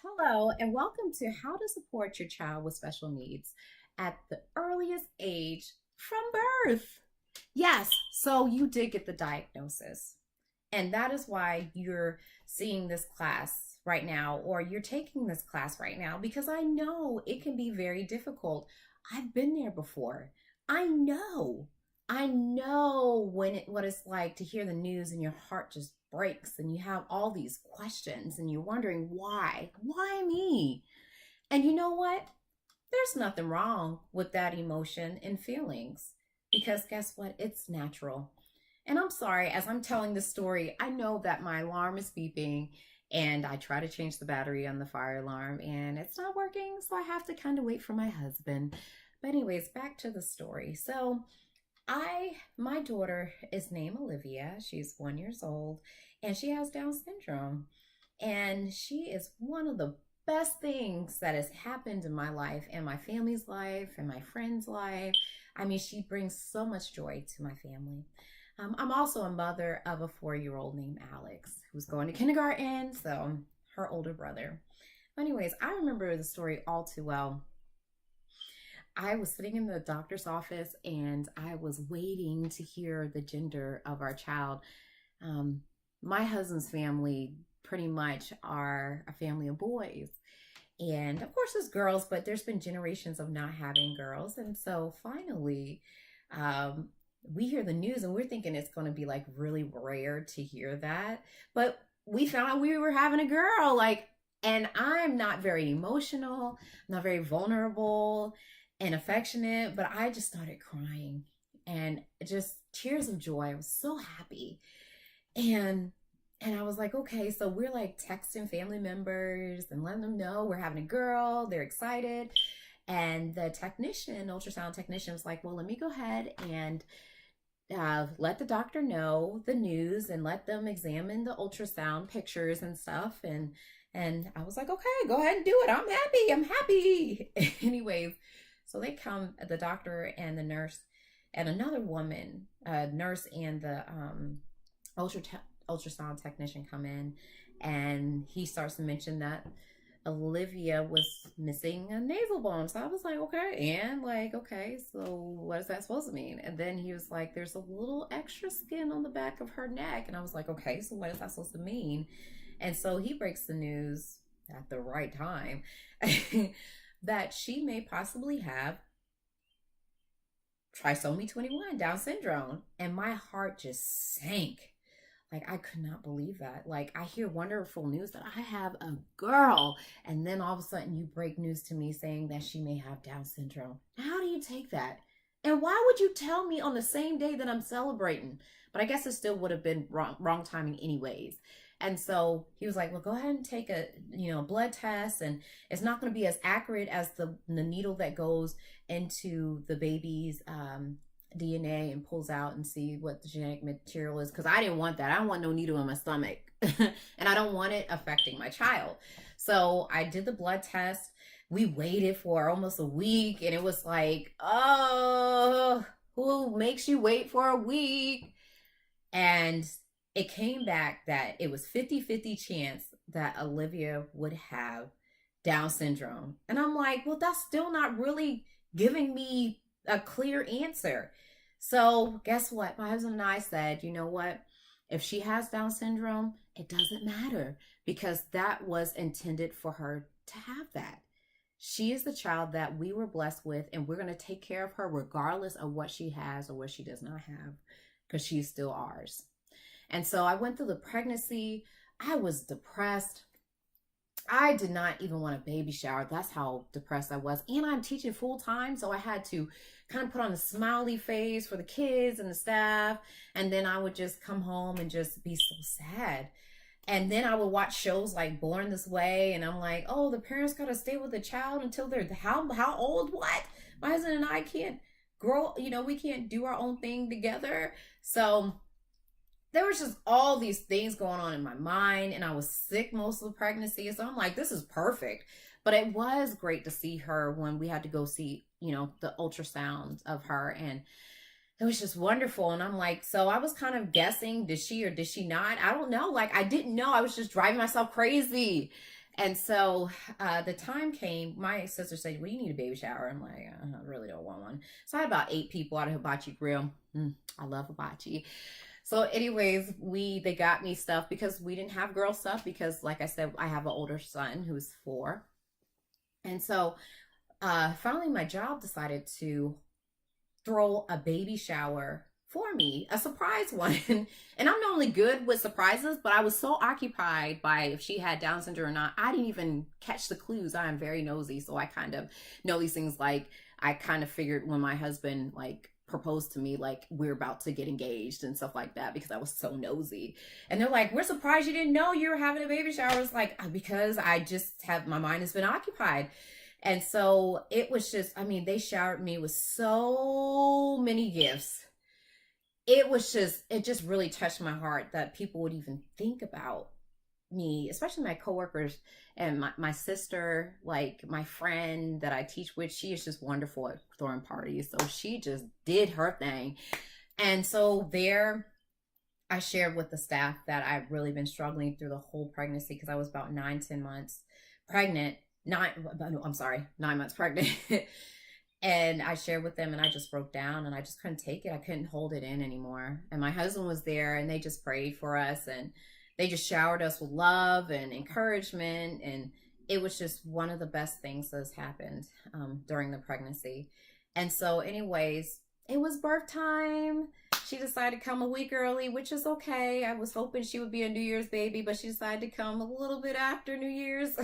Hello, and welcome to How to Support Your Child with Special Needs at the earliest age from birth. Yes, so you did get the diagnosis, and that is why you're seeing this class right now, or you're taking this class right now, because I know it can be very difficult. I've been there before. I know. I know what it's like to hear the news and your heart just breaks and you have all these questions and you're wondering why? Why me? And you know what? There's nothing wrong with that emotion and feelings because guess what? It's natural. And I'm sorry, as I'm telling this story, I know that my alarm is beeping and I try to change the battery on the fire alarm and it's not working. So I have to kind of wait for my husband. But, anyways, back to the story. So, my daughter is named Olivia. She's 1 years old and she has Down syndrome. And she is one of the best things that has happened in my life and my family's life and my friends' life. I mean, she brings so much joy to my family. I'm also a mother of a 4-year-old named Alex who's going to kindergarten, so her older brother. Anyways, I remember the story all too well. I was sitting in the doctor's office and I was waiting to hear the gender of our child. Um, my husband's family pretty much are a family of boys. And of course, there's girls, but there's been generations of not having girls. And so finally, um, we hear the news and we're thinking it's going to be like really rare to hear that. But we found out we were having a girl. And I'm not very emotional, not very vulnerable and affectionate, but I just started crying and just tears of joy. I was so happy. And I was like, okay, so we're like texting family members and letting them know we're having a girl. They're excited. And the technician, ultrasound technician, was like, well, let me go ahead and let the doctor know the news and let them examine the ultrasound pictures and stuff. And I was like, okay, go ahead and do it. I'm happy. I'm happy. Anyways, so they come, the doctor and the nurse and another woman, nurse and the ultra ultrasound technician come in, and he starts to mention that Olivia was missing a nasal bone. So I was like, okay, and like, okay, so what is that supposed to mean? And then he was like, there's a little extra skin on the back of her neck. And I was like, okay, so what is that supposed to mean? And so he breaks the news at the right time that she may possibly have trisomy 21, Down syndrome. And my heart just sank. Like, I could not believe that. Like, I hear wonderful news that I have a girl, and then all of a sudden you break news to me saying that she may have Down syndrome. How do you take that? And why would you tell me on the same day that I'm celebrating? But I guess it still would have been wrong timing anyways. And so he was like, well, go ahead and take a blood test, and it's not going to be as accurate as the needle that goes into the baby's DNA and pulls out and see what the genetic material is, because I didn't want that. I don't want no needle in my stomach and I don't want it affecting my child. So I did the blood test. We waited for almost a week and it was like, oh, who makes you wait for a week? And it came back that it was 50-50 chance that Olivia would have Down syndrome. And I'm like, well, that's still not really giving me a clear answer. So guess what? My husband and I said, you know what? If she has Down syndrome, it doesn't matter because that was intended for her to have that. She is the child that we were blessed with, and we're going to take care of her regardless of what she has or what she does not have because she's still ours. And so I went through the pregnancy. I was depressed. I did not even want a baby shower. That's how depressed I was. And I'm teaching full time, so I had to kind of put on a smiley face for the kids and the staff. And then I would just come home and just be so sad. And then I would watch shows like Born This Way, and I'm like, oh, the parents got to stay with the child until they're how old? What? My husband and I can't grow, we can't do our own thing together. So there was just all these things going on in my mind, and I was sick most of the pregnancy. So I'm like, this is perfect. But it was great to see her when we had to go see, the ultrasound of her, and it was just wonderful. And I'm like, so I was kind of guessing, did she or did she not? I don't know. Like, I didn't know. I was just driving myself crazy. And so the time came, my sister said, well, you need a baby shower. I'm like, I really don't want one. So I had about 8 people at a hibachi grill. I love hibachi. So anyways, they got me stuff because we didn't have girl stuff because like I said, I have an older son who's 4. And so finally my job decided to throw a baby shower for me, a surprise one. And I'm normally good with surprises, but I was so occupied by if she had Down syndrome or not, I didn't even catch the clues. I am very nosy, so I kind of know these things. Like I kind of figured when my husband like proposed to me, like we're about to get engaged and stuff like that, because I was so nosy. And they're like, we're surprised you didn't know you were having a baby shower. It's like, because I just have, my mind has been occupied. And so it was just, I mean, they showered me with so many gifts. It was just, it just really touched my heart that people would even think about me, especially my coworkers and my sister, like my friend that I teach with. She is just wonderful at throwing parties. So she just did her thing. And so there, I shared with the staff that I've really been struggling through the whole pregnancy because I was about 9, 10 months pregnant. 9 months pregnant. And I shared with them and I just broke down and I just couldn't take it. I couldn't hold it in anymore. And my husband was there and they just prayed for us and they just showered us with love and encouragement. And it was just one of the best things that has happened during the pregnancy. And so anyways, it was birth time. She decided to come a week early, which is okay. I was hoping she would be a New Year's baby, but she decided to come a little bit after New Year's.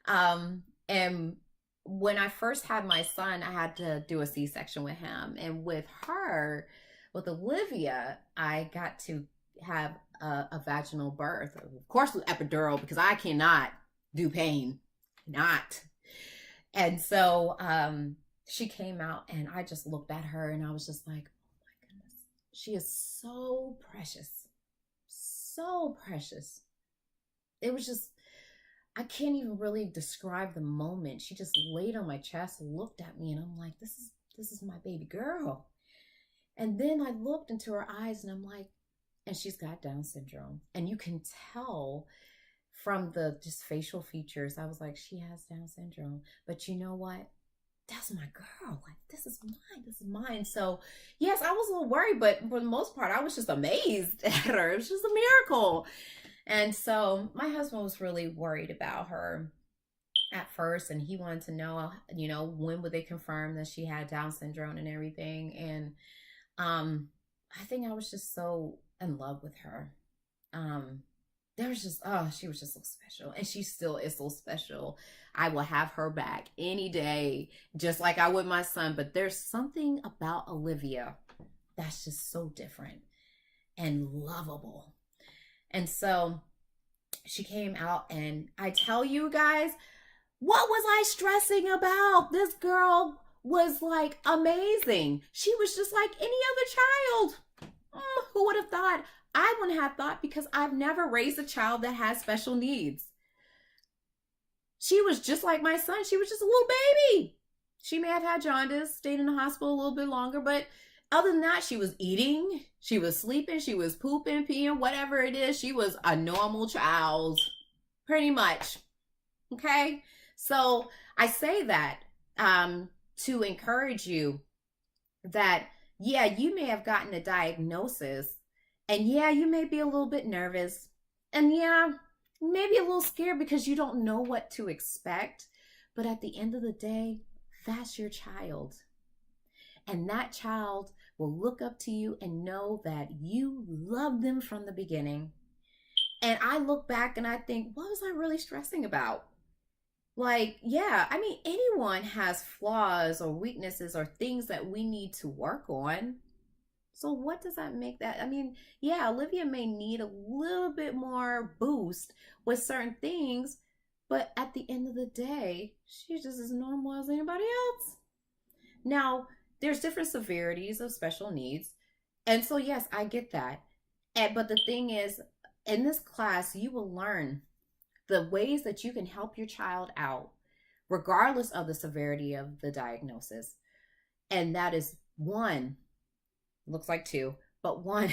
And when I first had my son, I had to do a C-section with him. And with her, with Olivia, I got to have a vaginal birth. Of course, with epidural, because I cannot do pain. Not. And so she came out and I just looked at her and I was just like, oh my goodness, she is so precious. So precious. It was just, I can't even really describe the moment. She just laid on my chest and looked at me and I'm like, this is my baby girl. And then I looked into her eyes and I'm like, and she's got Down syndrome. And you can tell from the just facial features, I was like, she has Down syndrome. But you know what? That's my girl. Like, this is mine. This is mine. So yes, I was a little worried, but for the most part, I was just amazed at her. It was just a miracle. And so my husband was really worried about her at first, and he wanted to know, when would they confirm that she had Down syndrome and everything. And I think I was just so in love with her. There was just, she was just so special, and she still is so special. I will have her back any day, just like I would my son. But there's something about Olivia that's just so different and lovable. And so she came out, and I tell you guys, what was I stressing about? This girl was like amazing. She was just like any other child. Who would have thought? I wouldn't have thought, because I've never raised a child that has special needs. She was just like my son. She was just a little baby. She may have had jaundice, stayed in the hospital a little bit longer, but other than that, she was eating, she was sleeping, she was pooping, peeing, whatever it is. She was a normal child, pretty much. Okay? So I say that to encourage you that, yeah, you may have gotten a diagnosis, and yeah, you may be a little bit nervous, and yeah, maybe a little scared because you don't know what to expect. But at the end of the day, that's your child. And that child will look up to you and know that you love them from the beginning. And I look back and I think, what was I really stressing about? Like, yeah, I mean, anyone has flaws or weaknesses or things that we need to work on. So what does that make that? I mean, yeah, Olivia may need a little bit more boost with certain things, but at the end of the day, she's just as normal as anybody else. Now, there's different severities of special needs. And so, yes, I get that. But the thing is, in this class, you will learn the ways that you can help your child out, regardless of the severity of the diagnosis. And that is one, looks like two, but one,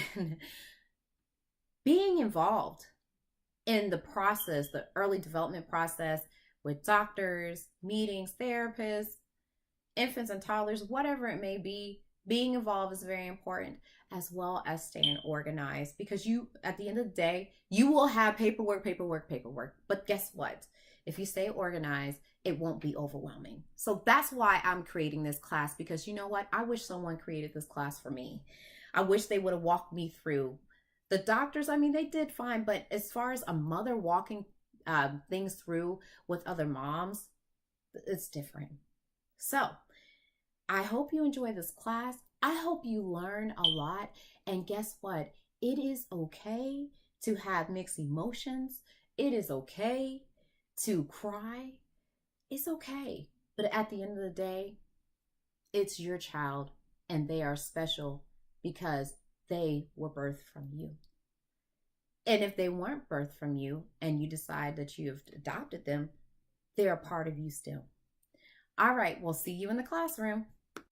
being involved in the process, the early development process with doctors, meetings, therapists, infants and toddlers, whatever it may be, being involved is very important, as well as staying organized, because you, at the end of the day, you will have paperwork, paperwork, paperwork. But guess what? If you stay organized, it won't be overwhelming. So that's why I'm creating this class, because you know what? I wish someone created this class for me. I wish they would have walked me through. The doctors, I mean, they did fine, but as far as a mother walking things through with other moms, it's different. So I hope you enjoy this class. I hope you learn a lot. And guess what? It is okay to have mixed emotions. It is okay to cry. It's okay. But at the end of the day, it's your child and they are special because they were birthed from you. And if they weren't birthed from you and you decide that you have adopted them, they're a part of you still. All right, we'll see you in the classroom.